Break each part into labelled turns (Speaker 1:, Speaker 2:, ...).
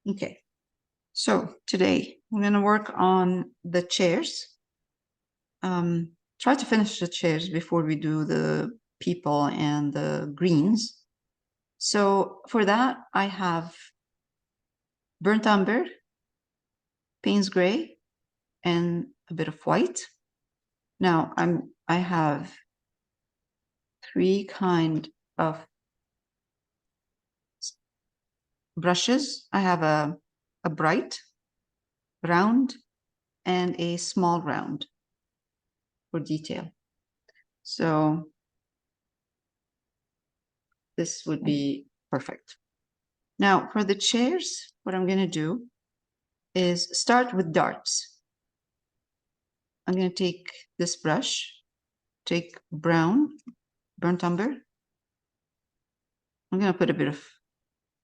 Speaker 1: Okay, so today I'm going to work on the chairs. Try to finish the chairs before we do the people and the greens. So for that, I have burnt umber, Payne's gray, and a bit of white. Now I have three kind of brushes. I have a bright round and a small round for detail. So this would be perfect. Now for the chairs, what I'm going to do is start with darks. I'm going to take this brush, take brown, burnt umber. I'm going to put a bit of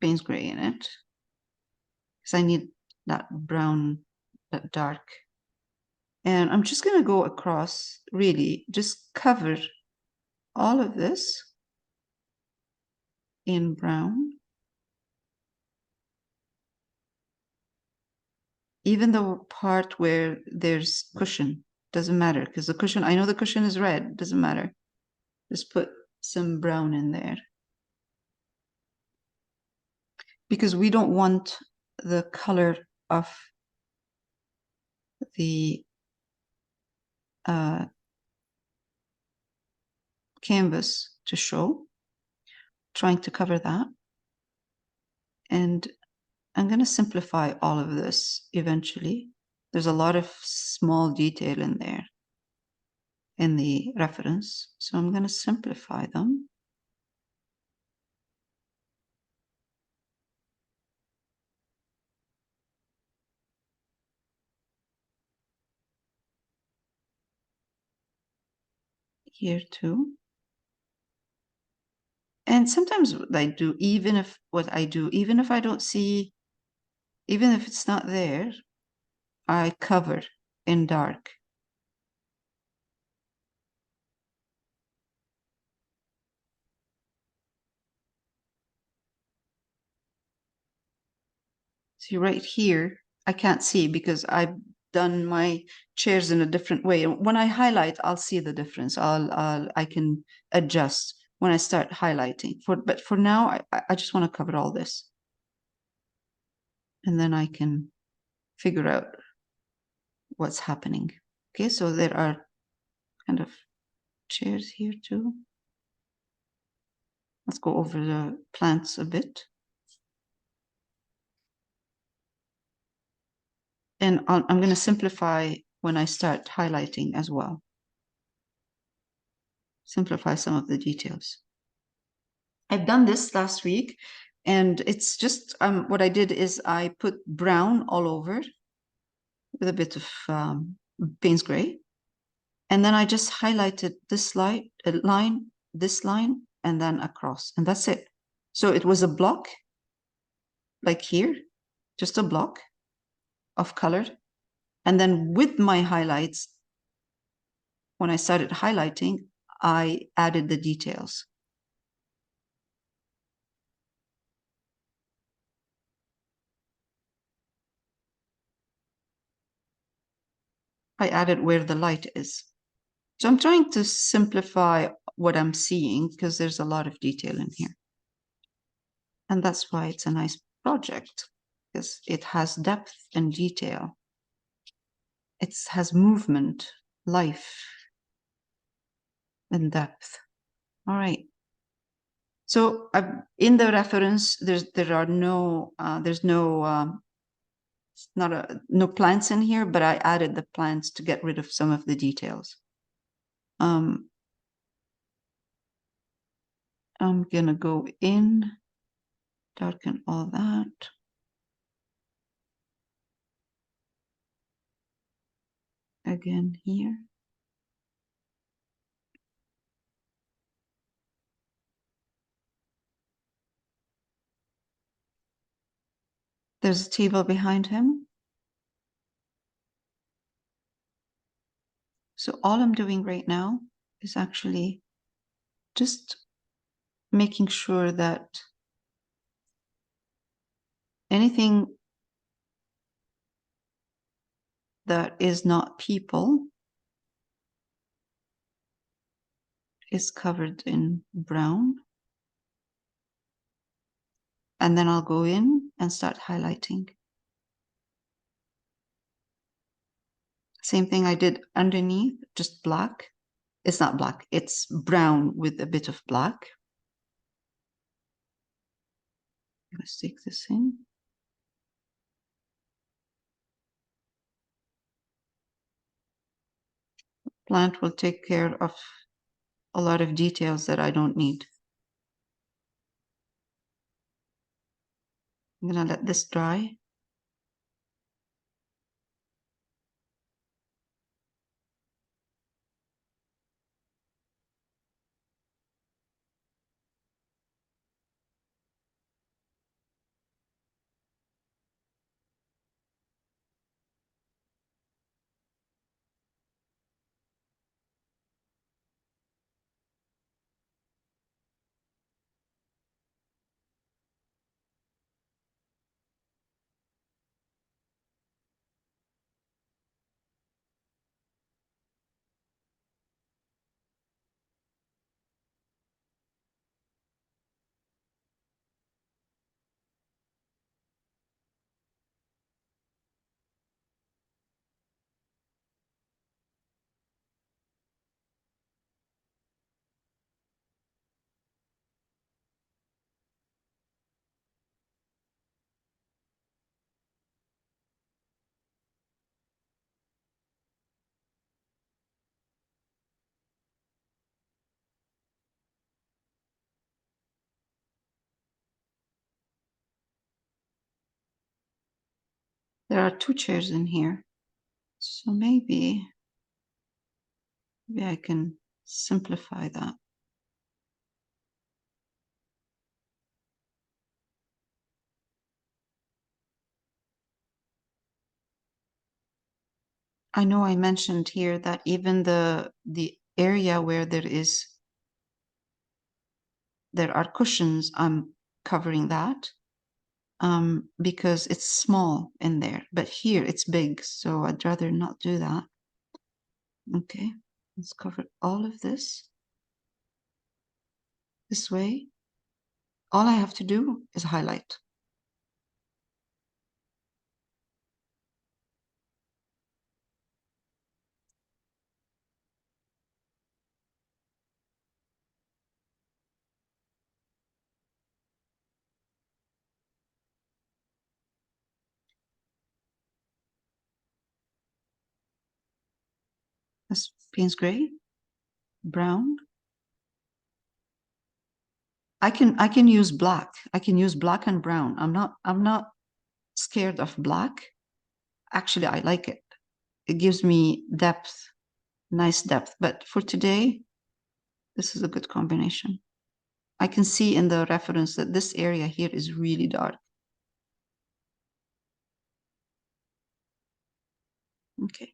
Speaker 1: Payne's gray in it because I need that brown, that dark. And I'm just going to go across, really just cover all of this in brown. Even the part where there's cushion, doesn't matter because the cushion, I know the cushion is red, doesn't matter. Just put some brown in there. Because we don't want the color of the canvas to show. Trying to cover that. And I'm going to simplify all of this eventually. There's a lot of small detail in there in the reference. So I'm going to simplify them. Here too. And sometimes what I do, even if I don't see, even if it's not there, I cover in dark. See right here, I can't see because I've done my chairs in a different way. When I highlight, I'll see the difference. I can adjust when I start highlighting. But for now, I just want to cover all this. And then I can figure out what's happening. Okay, so there are kind of chairs here too. Let's go over the plants a bit. And I'm going to simplify when I start highlighting as well. Simplify some of the details. I've done this last week, and it's just what I did is I put brown all over with a bit of Payne's gray, and then I just highlighted this line, this line, and then across, and that's it. So it was a block, like here, just a block of color, and then with my highlights, when I started highlighting, I added the details. I added where the light is. So I'm trying to simplify what I'm seeing because there's a lot of detail in here. And that's why it's a nice project, because it has depth and detail. It has movement, life, and depth. All right. So in the reference, there's no plants in here, but I added the plants to get rid of some of the details. I'm gonna go in, darken all that. Again here. There's a table behind him. So all I'm doing right now is actually just making sure that anything that is not people is covered in brown. And then I'll go in and start highlighting. Same thing I did underneath, just black. It's not black, it's brown with a bit of black. Let's take this in. Plant will take care of a lot of details that I don't need. I'm gonna let this dry. There are 2 chairs in here. So maybe I can simplify that. I know I mentioned here that even the area where there are cushions, I'm covering that because it's small in there. But here it's big, so I'd rather not do that. Okay, let's cover all of this way. All I have to do is highlight. This Payne's gray, brown. I can use black. I can use black and brown. I'm not scared of black. Actually, I like it. It gives me depth, nice depth. But for today, this is a good combination. I can see in the reference that this area here is really dark. Okay.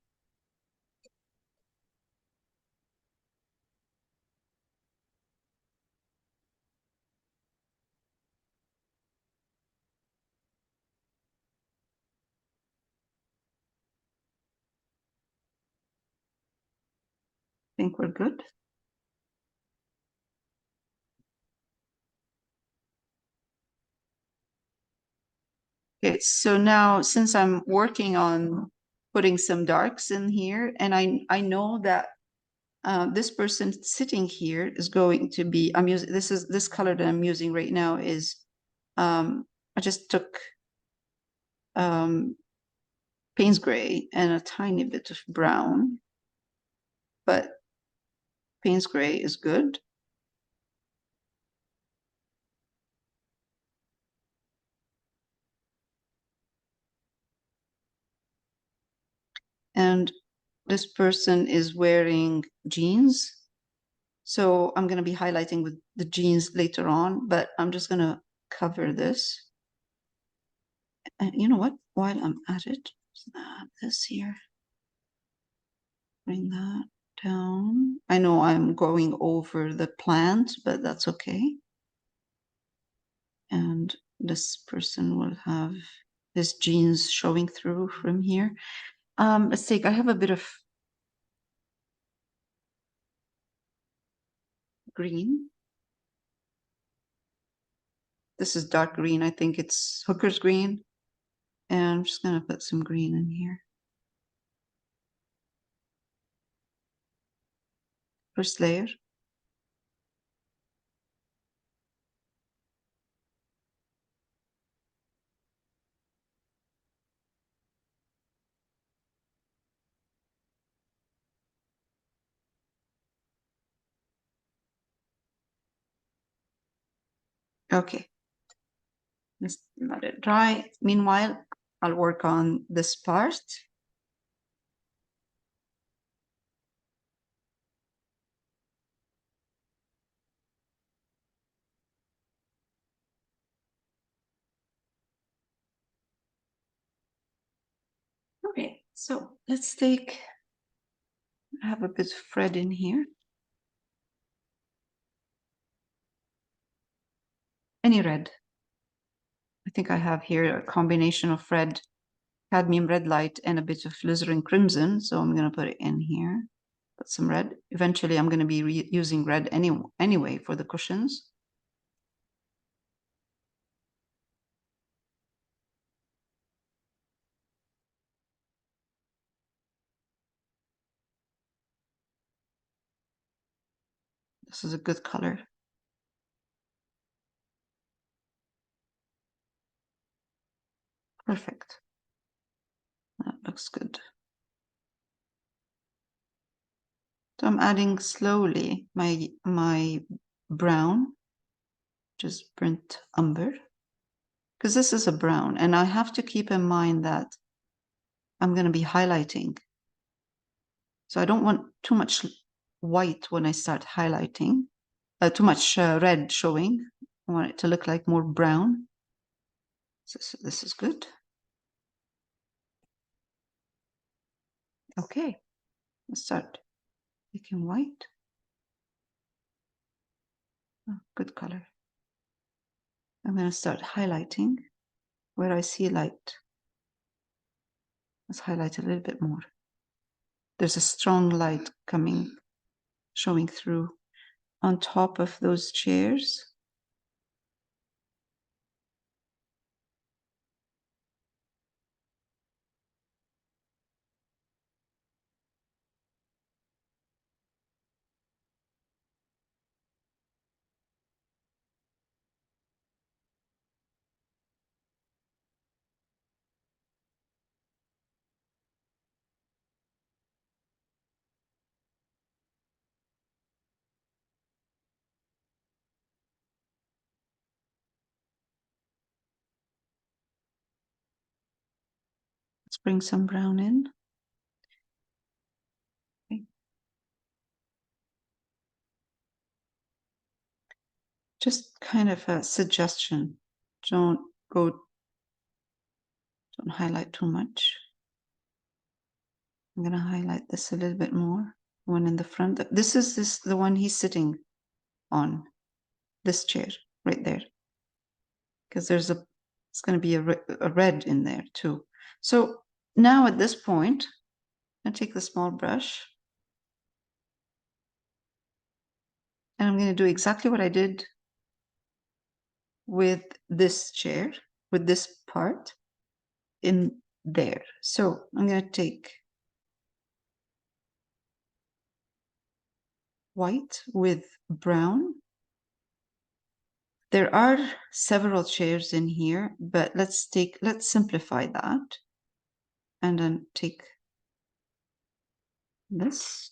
Speaker 1: I think we're good. Okay, so now since I'm working on putting some darks in here, and I know that this person sitting here is going to be, I'm using, this color that I'm using right now is, I just took Payne's gray and a tiny bit of brown, but Payne's gray is good. And this person is wearing jeans. So I'm going to be highlighting with the jeans later on, but I'm just going to cover this. And you know what? While I'm at it, add this here. Bring that down. I know I'm going over the plant, but that's okay. And this person will have his jeans showing through from here. Let's take, I have a bit of green. This is dark green. I think it's hooker's green. And I'm just going to put some green in here. First layer. Okay. Let's let it dry. Meanwhile, I'll work on this part. Okay, so let's take, I have a bit of thread in here. Any red. I think I have here a combination of red, cadmium red light, and a bit of alizarin crimson. So I'm going to put it in here. Put some red. Eventually, I'm going to be using red anyway for the cushions. This is a good color. Perfect. That looks good. So I'm adding slowly my brown, which is burnt umber, because this is a brown, and I have to keep in mind that I'm going to be highlighting. So I don't want too much white when I start highlighting, too much red showing. I want it to look like more brown. So this is good. Okay, let's start making white. Oh, good color. I'm going to start highlighting where I see light. Let's highlight a little bit more. There's a strong light coming, showing through on top of those chairs. Let's bring some brown in. Okay. Just kind of a suggestion. Don't highlight too much. I'm going to highlight this a little bit more. One in the front. This is the one he's sitting on, this chair right there. Because it's going to be a red in there too. So now at this point, I take the small brush and I'm going to do exactly what I did with this chair, with this part in there. So I'm going to take white with brown. There are several chairs in here, but let's simplify that. And then take this.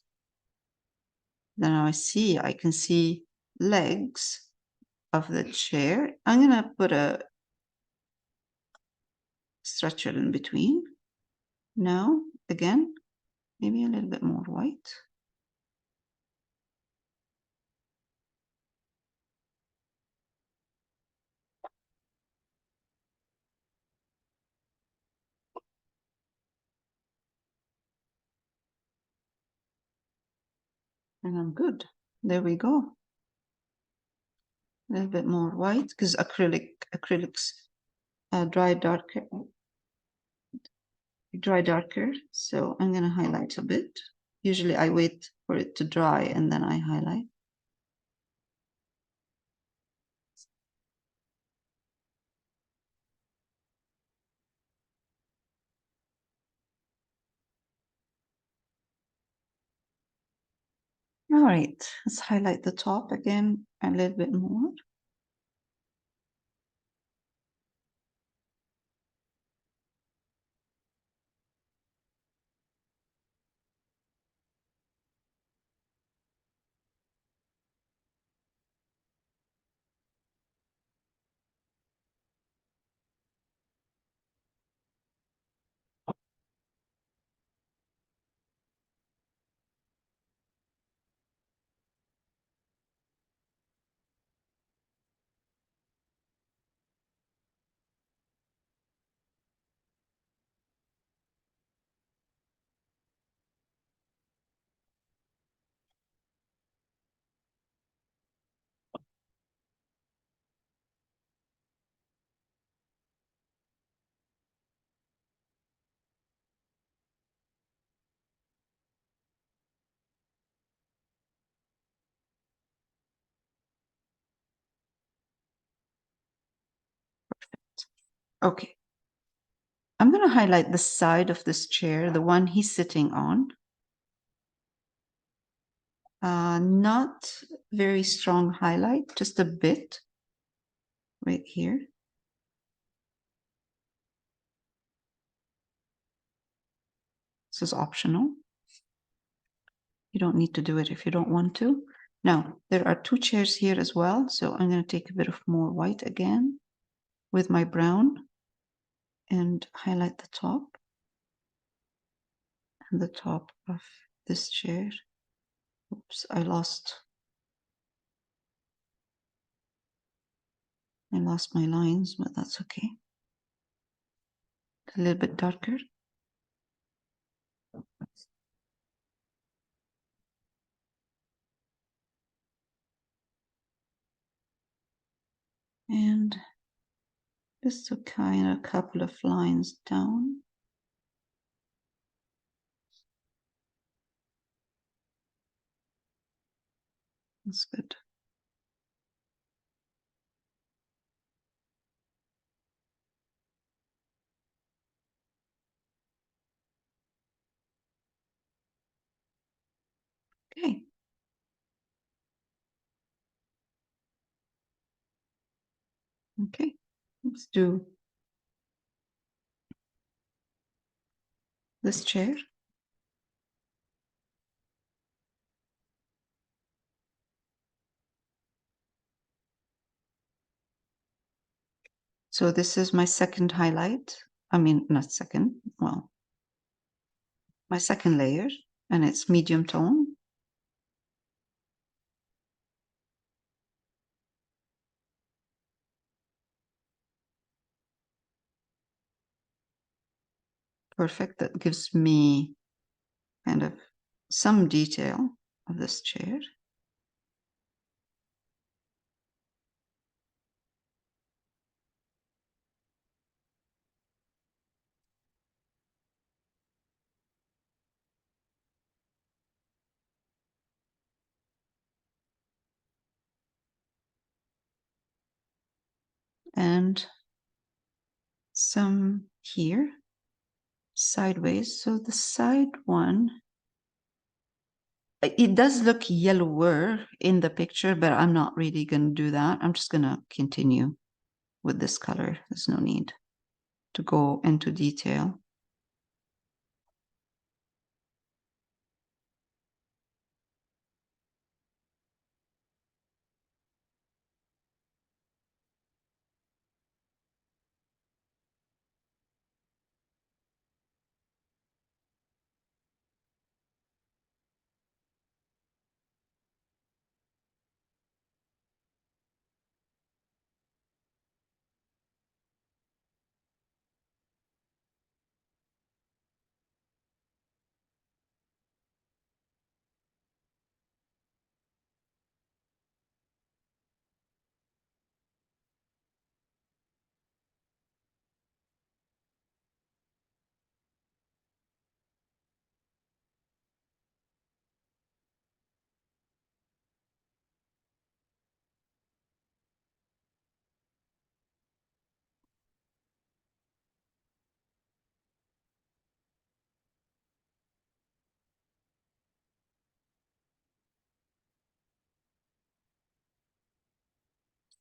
Speaker 1: Then I can see legs of the chair. I'm going to put a stretcher in between. Now, again, maybe a little bit more white. And I'm good. There we go. A little bit more white because acrylics dry darker. dry darker. So I'm going to highlight a bit. Usually I wait for it to dry and then I highlight. All right, let's highlight the top again a little bit more. Okay. I'm going to highlight the side of this chair, the one he's sitting on. Not very strong highlight, just a bit right here. This is optional. You don't need to do it if you don't want to. Now, there are two chairs here as well. So I'm going to take a bit of more white again with my brown and highlight the top and the top of this chair. Oops, I lost my lines, but that's okay. A little bit darker. And just a kind of couple of lines down. That's good. Okay. Okay. Let's do this chair. So this is my second highlight. I mean, not second, well, my second layer, and it's medium tone. Perfect. That gives me kind of some detail of this chair. And some here sideways. So the side one, it does look yellower in the picture, but I'm not really going to do that. I'm just going to continue with this color. There's no need to go into detail.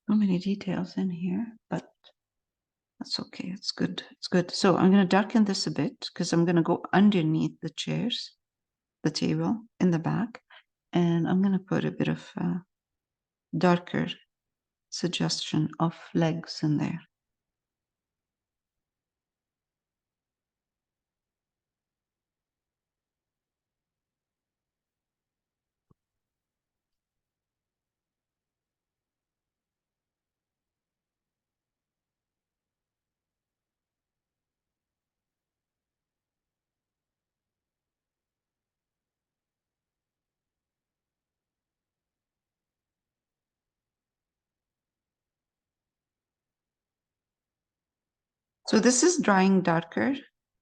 Speaker 1: So many details in here, but that's okay. It's good. It's good. So I'm going to darken this a bit because I'm going to go underneath the chairs, the table in the back, and I'm going to put a bit of darker suggestion of legs in there. So this is drying darker.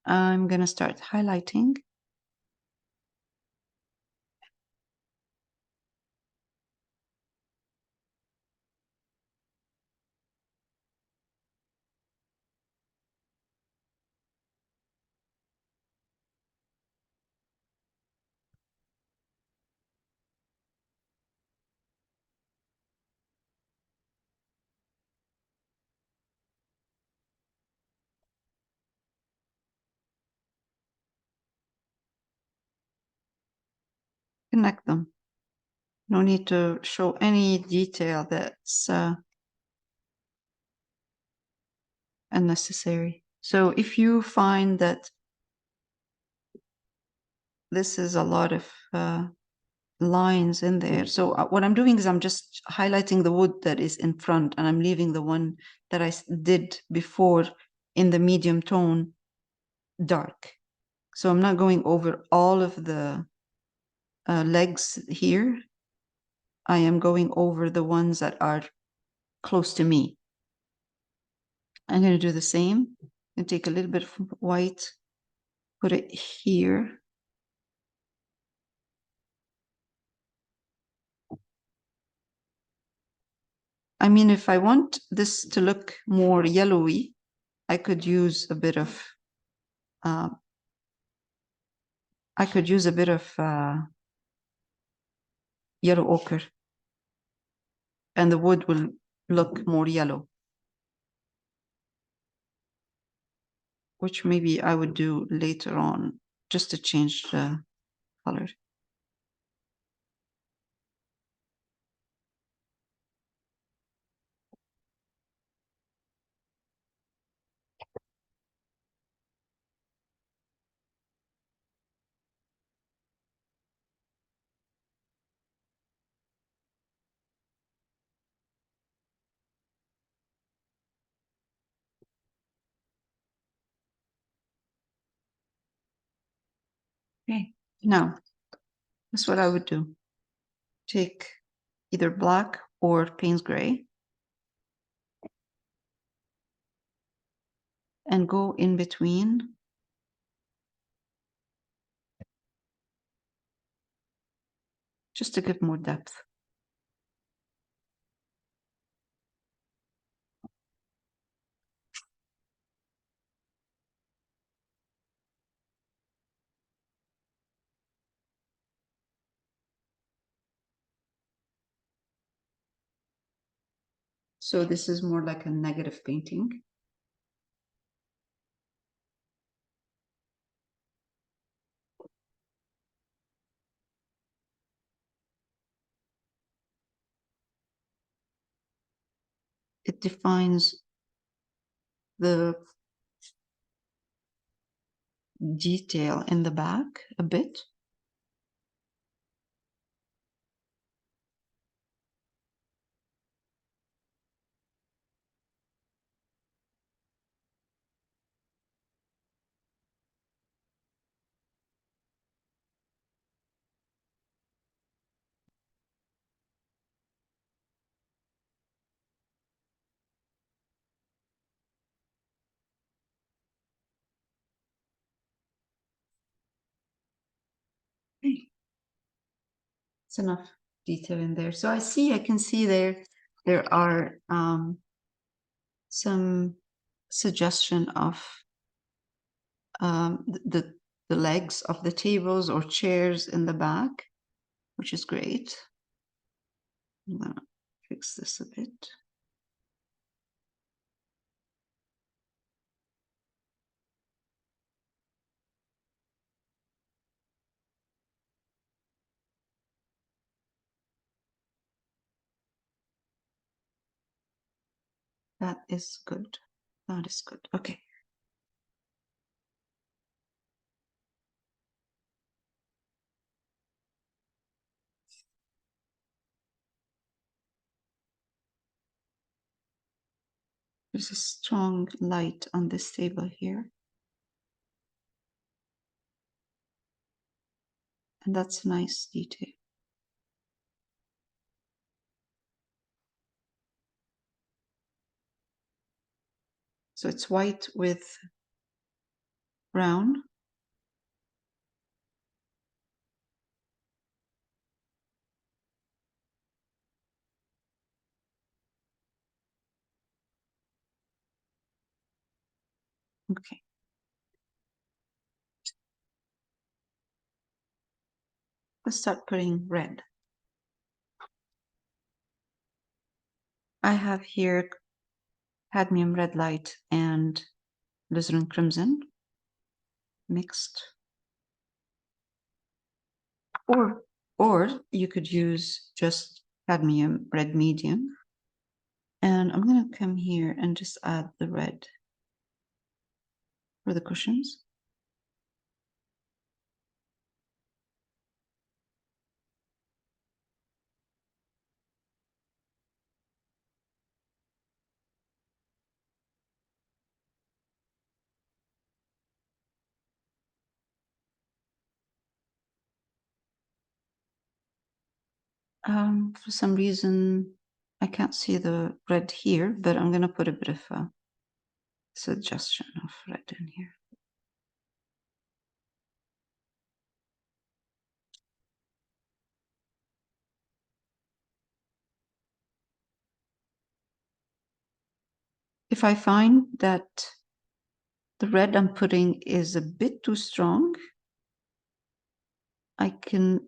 Speaker 1: I'm going to start highlighting. Connect them. No need to show any detail that's unnecessary. So if you find that this is a lot of lines in there. So what I'm doing is I'm just highlighting the wood that is in front, and I'm leaving the one that I did before in the medium tone dark. So I'm not going over all of the legs here. I am going over the ones that are close to me. I'm going to do the same and take a little bit of white, put it here. I mean, if I want this to look more yellowy, I could use a bit of yellow ochre, and the wood will look more yellow, which maybe I would do later on just to change the color. Okay, now that's what I would do. Take either black or Payne's gray and go in between just to give more depth. So this is more like a negative painting. It defines the detail in the back a bit. Okay. It's enough detail in there. So I can see there are some suggestion of the legs of the tables or chairs in the back, which is great. I'm gonna fix this a bit. That is good. That is good. Okay. There's a strong light on this table here. And that's a nice detail. So it's white with brown. Okay. Let's start putting red. I have here cadmium red light and alizarin crimson mixed. Or you could use just cadmium red medium. And I'm going to come here and just add the red for the cushions. For some reason, I can't see the red here, but I'm going to put a bit of a suggestion of red in here. If I find that the red I'm putting is a bit too strong, I can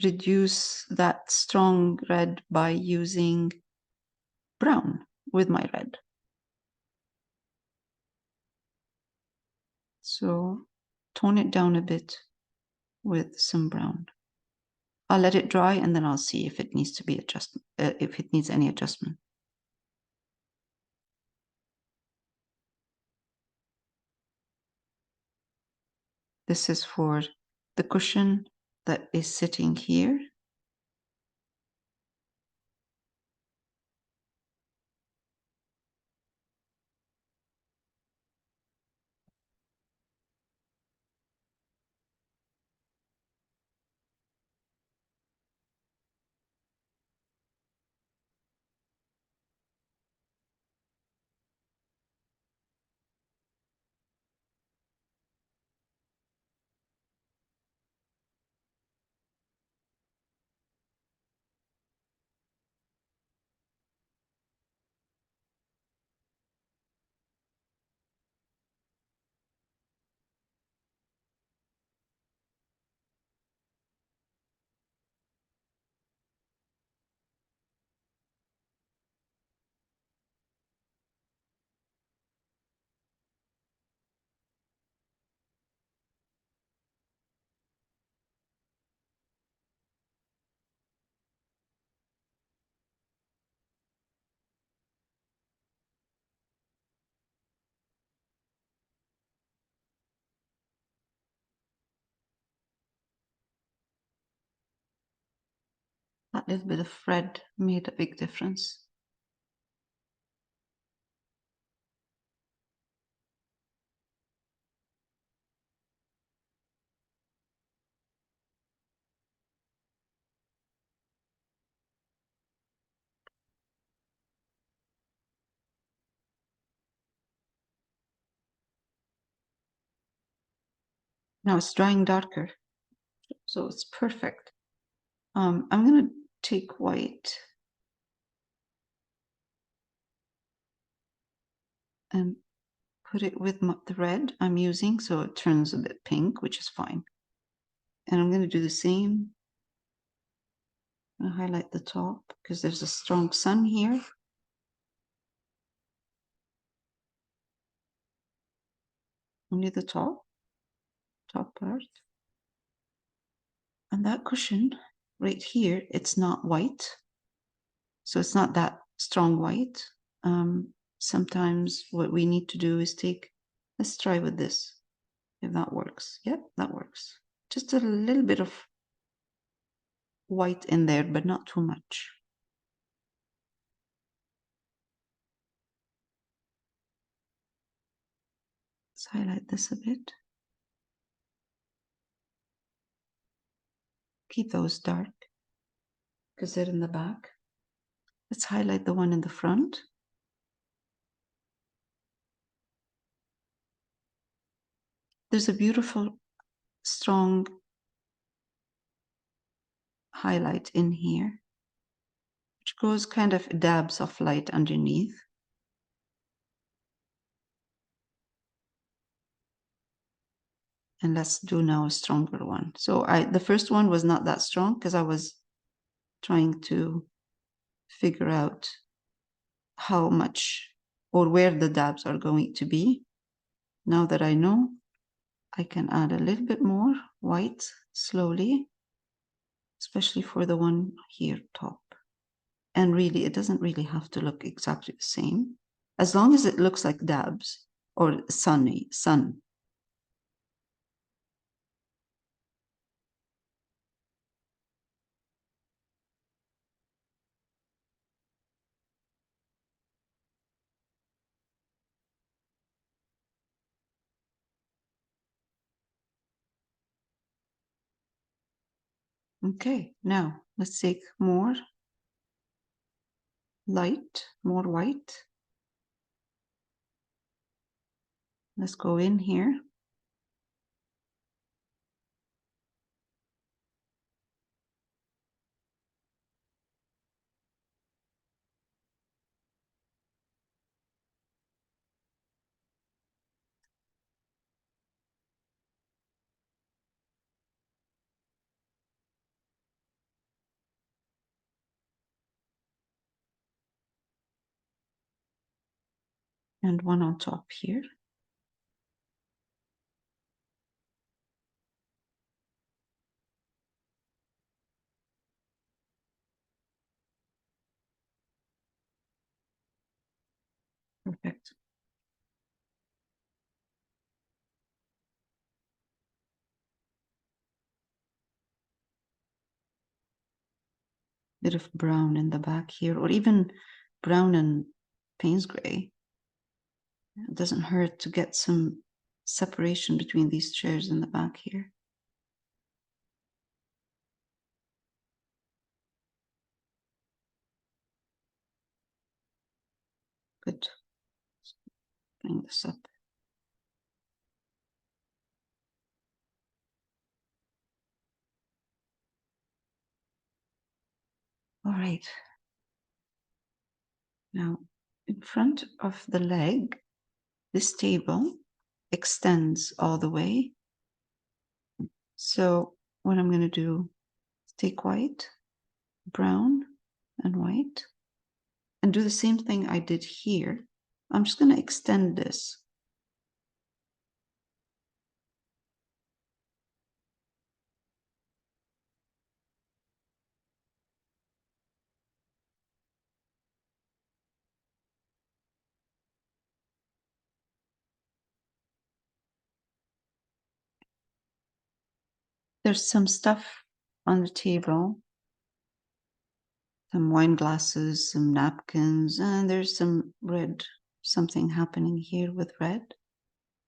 Speaker 1: reduce that strong red by using brown with my red. So tone it down a bit with some brown. I'll let it dry and then I'll see if it needs to be adjusted, if it needs any adjustment. This is for the cushion that is sitting here. That little bit of red made a big difference. Now it's drying darker, so it's perfect. I'm going to take white and put it with the red I'm using, so it turns a bit pink, which is fine. And I'm going to do the same. I'm going to highlight the top because there's a strong sun here. Only the top part. And that cushion right here, it's not white. So it's not that strong white. Sometimes what we need to do is let's try with this, if that works. Yep, that works. Just a little bit of white in there, but not too much. Let's highlight this a bit. Keep those dark because they're in the back. Let's highlight the one in the front. There's a beautiful, strong highlight in here, which goes kind of dabs of light underneath. And let's do now a stronger one. So the first one was not that strong because I was trying to figure out how much or where the dabs are going to be. Now that I know, I can add a little bit more white slowly, especially for the one here top. And really, it doesn't really have to look exactly the same, as long as it looks like dabs or sun. Okay, now let's take more light, more white. Let's go in here. And one on top here. Perfect. Bit of brown in the back here, or even brown and Payne's gray. It doesn't hurt to get some separation between these chairs in the back here. Good. Bring this up. All right. Now, in front of the leg, this table extends all the way. So what I'm going to do is take white, brown, and white, and do the same thing I did here. I'm just going to extend this. There's some stuff on the table, some wine glasses, some napkins, and there's some red, something happening here with red.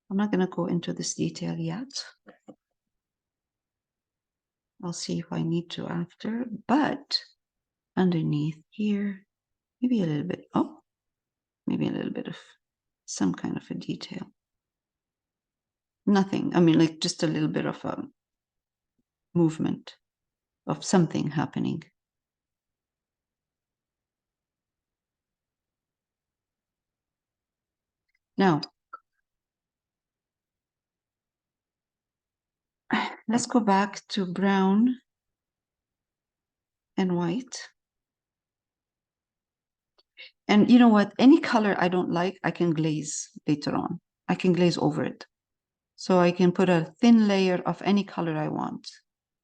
Speaker 1: I'm not going to go into this detail yet. I'll see if I need to after, but underneath here, maybe a little bit, maybe a little bit of some kind of a detail. Nothing, I mean, like just a little bit of a movement of something happening. Now, let's go back to brown and white. And you know what? Any color I don't like, I can glaze later on. I can glaze over it. So I can put a thin layer of any color I want.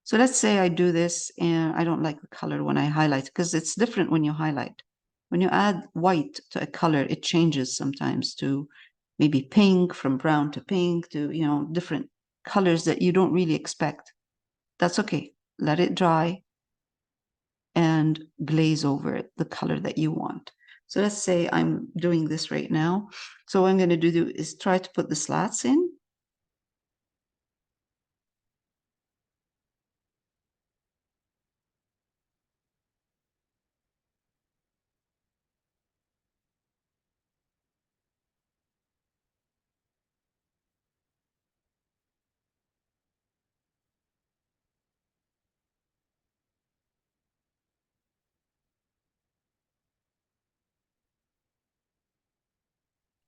Speaker 1: So let's say I do this and I don't like the color when I highlight, because it's different when you highlight. When you add white to a color, it changes sometimes to maybe pink, from brown to pink, to, you know, different colors that you don't really expect. That's okay. Let it dry and glaze over it the color that you want. So let's say I'm doing this right now. So what I'm going to do is try to put the slats in.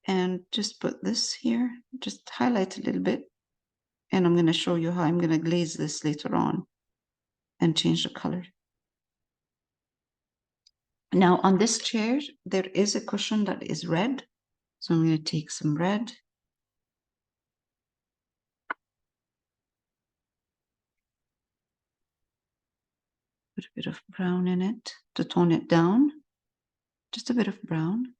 Speaker 1: And just put this here, just highlight a little bit. And I'm going to show you how I'm going to glaze this later on and change the color. Now on this chair, there is a cushion that is red. So I'm going to take some red. Put a bit of brown in it to tone it down. Just a bit of brown.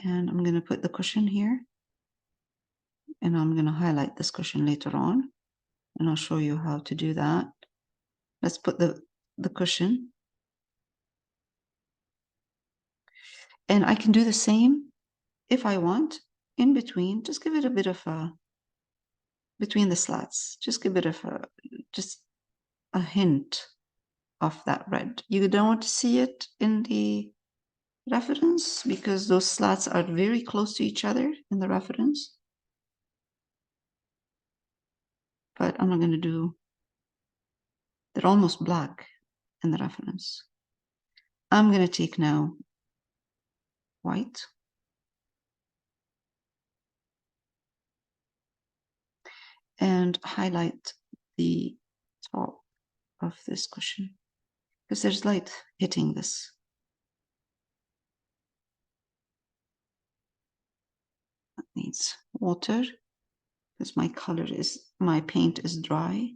Speaker 1: And I'm going to put the cushion here. And I'm going to highlight this cushion later on. And I'll show you how to do that. Let's put the cushion. And I can do the same if I want in between. Just give it a bit of a, between the slats, just give it just a hint of that red. You don't see it in the reference because those slats are very close to each other in the reference. But I'm not going to do, they're almost black in the reference. I'm going to take now white. And highlight the top of this cushion because there's light hitting this. That needs water because my paint is dry.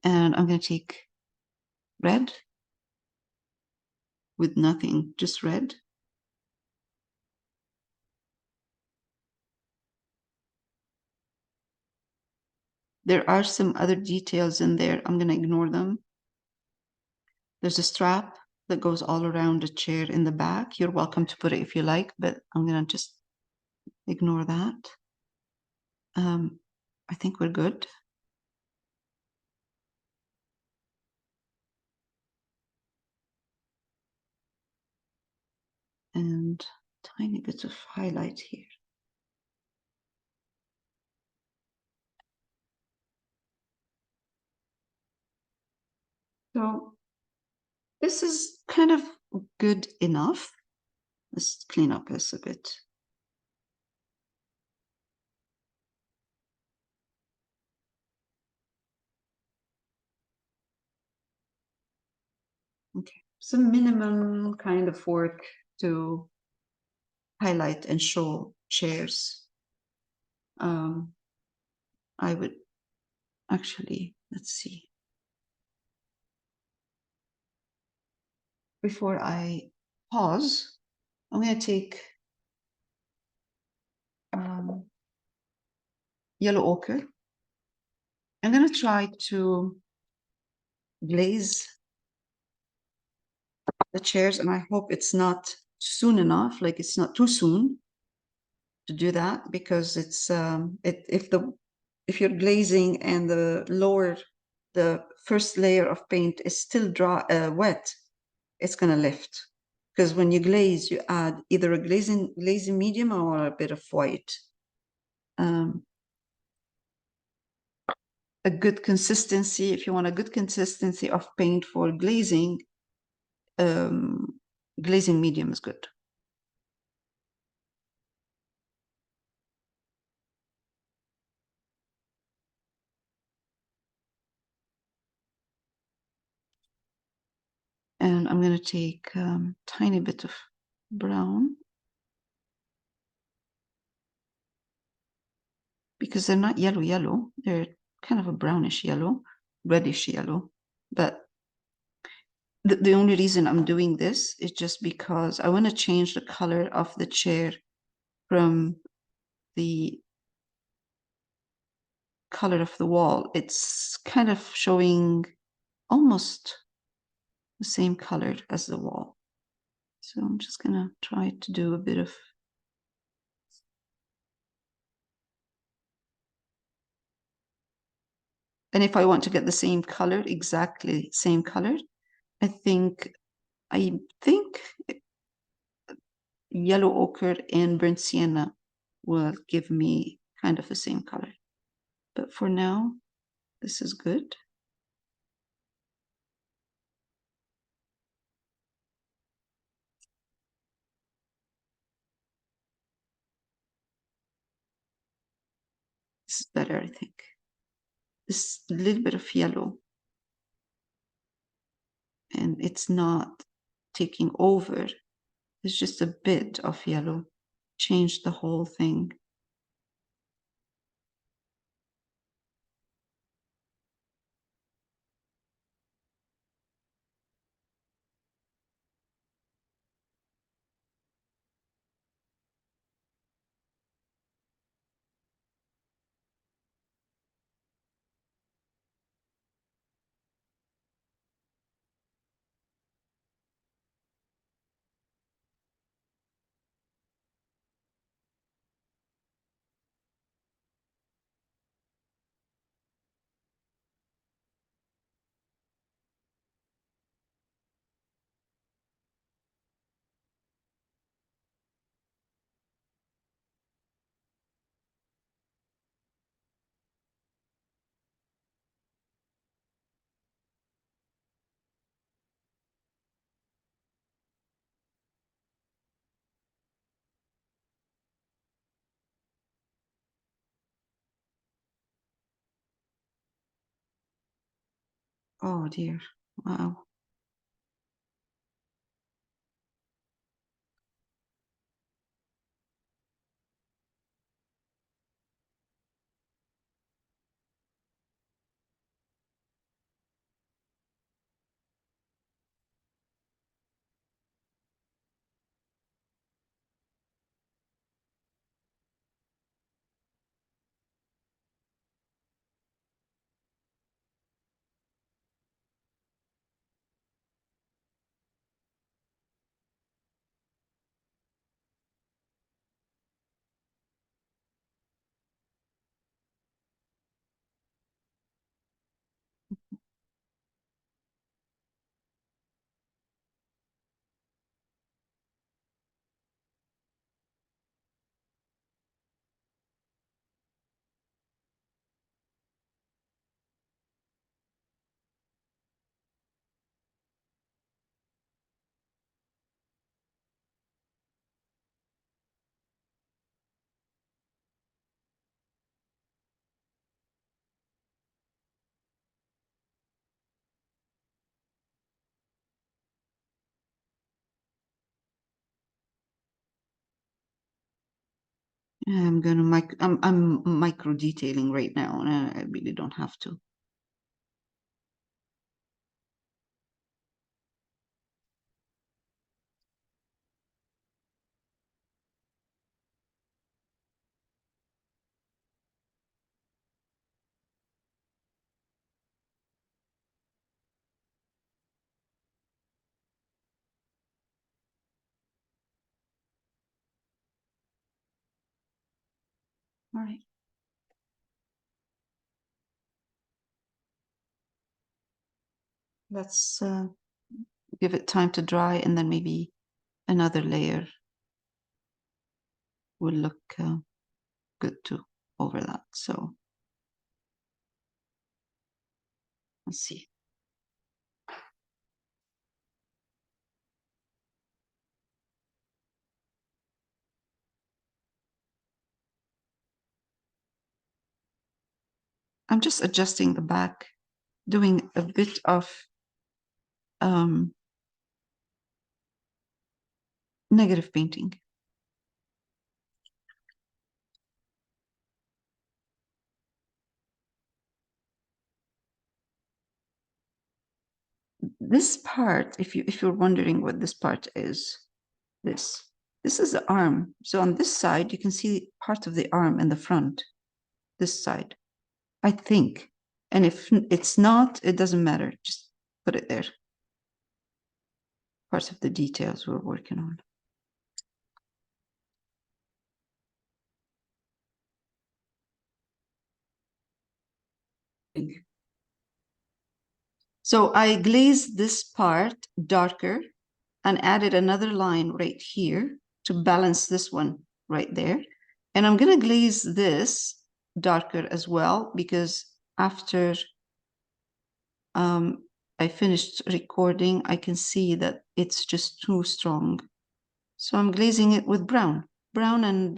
Speaker 1: And I'm going to take red with nothing, just red. There are some other details in there. I'm going to ignore them. There's a strap that goes all around the chair in the back. You're welcome to put it if you like, but I'm going to just ignore that. I think we're good. And tiny bit of highlight here. So this is kind of good enough. Let's clean up this a bit. Okay, some minimum kind of work to highlight and show chairs. I would actually, let's see. Before I pause, I'm going to take yellow ochre. I'm going to try to glaze the chairs, and I hope it's not soon enough, like it's not too soon to do that, because it's if you're glazing and the first layer of paint is still dry, wet, it's going to lift. Because when you glaze, you add either a glazing medium or a bit of white. A good consistency, if you want a good consistency of paint for glazing, glazing medium is good. And I'm going to take tiny bit of brown because they're not yellow yellow. They're kind of a brownish yellow, reddish yellow. But the only reason I'm doing this is just because I want to change the color of the chair from the color of the wall. It's kind of showing almost the same color as the wall. So I'm just gonna try to do a bit of and if I want to get the same color, exactly same color, I think yellow ochre and burnt sienna will give me kind of the same color. But for now, this is good. This is better, I think. This little bit of yellow, and it's not taking over. It's just a bit of yellow. Change the whole thing. Oh dear. Wow. I'm gonna I'm micro detailing right now, and I really don't have to. All right. Let's give it time to dry, and then maybe another layer will look good too over that. So let's see. I'm just adjusting the back, doing a bit of negative painting. this part, if you're wondering what this part is, this is the arm. So on this side, you can see part of the arm in the front, this side, I think. And if it's not, it doesn't matter. Just put it there. Parts of the details we're working on. So I glazed this part darker and added another line right here to balance this one right there. And I'm going to glaze this darker as well, because after I finished recording, I can see that it's just too strong. So I'm glazing it with brown and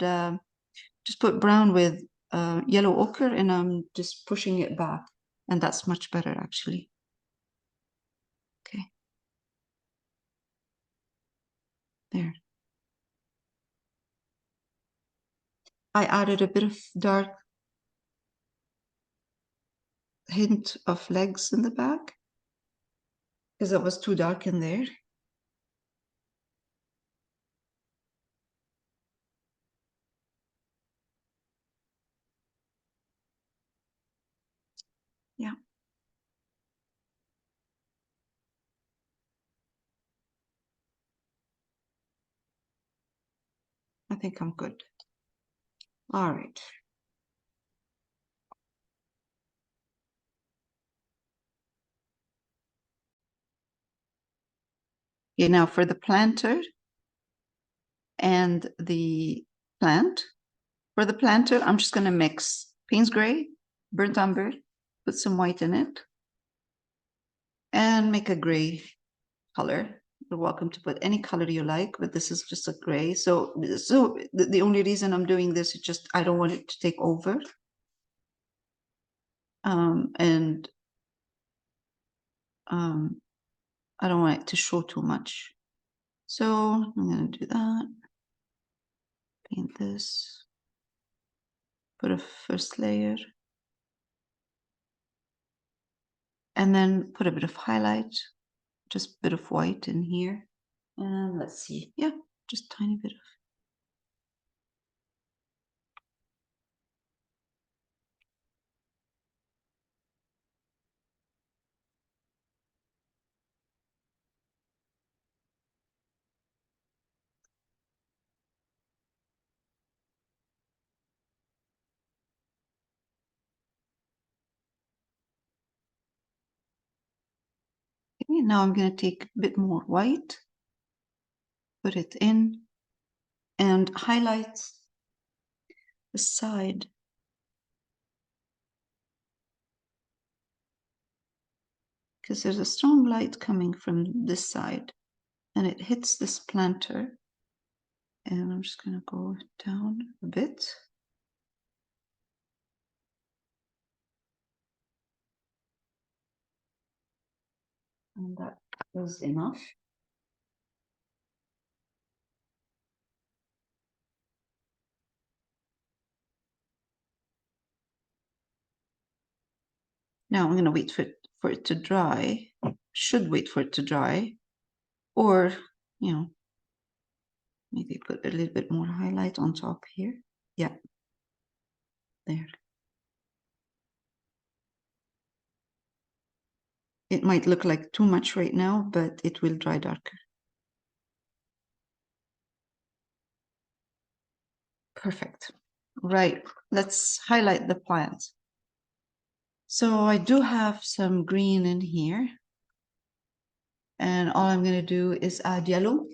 Speaker 1: just put brown with yellow ochre, and I'm just pushing it back. And that's much better, actually. Okay. There. I added a bit of dark hint of legs in the back because it was too dark in there. Yeah. I think I'm good. All right. Okay, now for the planter and the plant. For the planter, I'm just going to mix Payne's Gray, burnt umber, put some white in it, and make a gray color. You're welcome to put any color you like, but this is just a gray. So the only reason I'm doing this is just I don't want it to take over. And I don't want it to show too much. So I'm going to do that. Paint this. Put a first layer. And then put a bit of highlight, just a bit of white in here. And let's see. Yeah, just a tiny bit of. Okay, now I'm going to take a bit more white, put it in, and highlight the side. Because there's a strong light coming from this side, and it hits this planter. And I'm just going to go down a bit. And that is enough. Now I'm going to wait for it to dry. Should wait for it to dry. Or, you know, maybe put a little bit more highlight on top here. Yeah. There. It might look like too much right now, but it will dry darker. Perfect. Right. Let's highlight the plant. So I do have some green in here. And all I'm going to do is add yellow.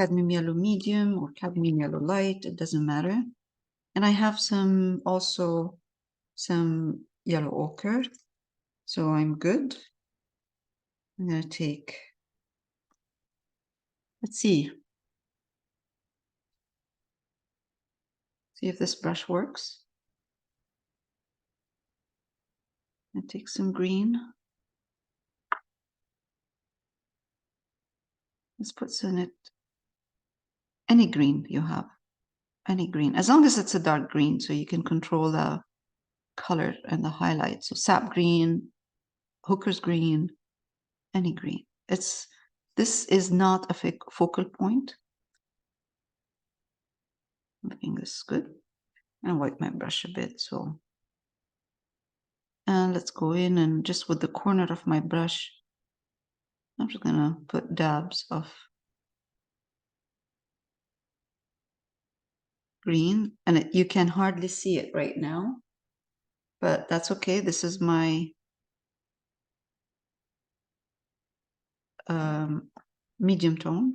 Speaker 1: Cadmium yellow medium or cadmium yellow light. It doesn't matter. And I have some yellow ochre. So I'm good. I'm going to take, let's see if this brush works. I take some green. Let's put some in it. Any green you have, any green, as long as it's a dark green, so you can control the color and the highlight. So sap green, hooker's green, any green. This is not a focal point. I think this is good. And wipe my brush a bit, so. And let's go in and just with the corner of my brush, I'm just gonna put dabs of green, and you can hardly see it right now, but that's okay. This is my medium tone.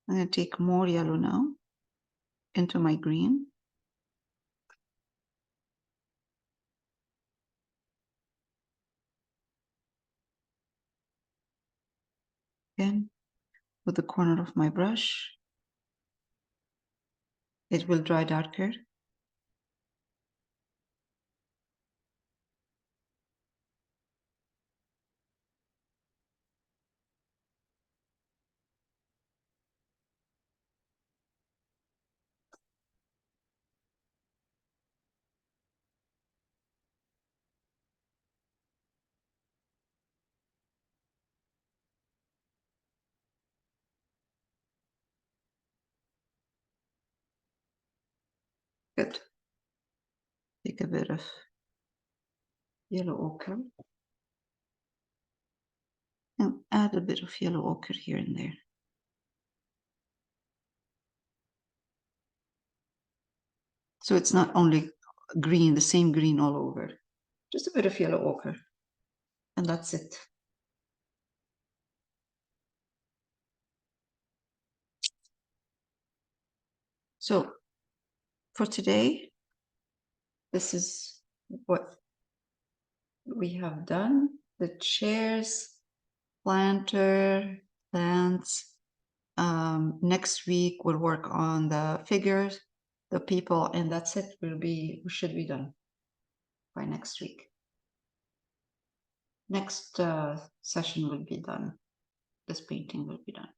Speaker 1: I'm going to take more yellow now into my green. Again, with the corner of my brush. It will dry darker. Good. Take a bit of yellow ochre. And add a bit of yellow ochre here and there. So it's not only green, the same green all over. Just a bit of yellow ochre. And that's it. So for today, this is what we have done. The chairs, planter, plants. Next week we'll work on the figures, the people, and that's it. We should be done by next week. Next session will be done. This painting will be done.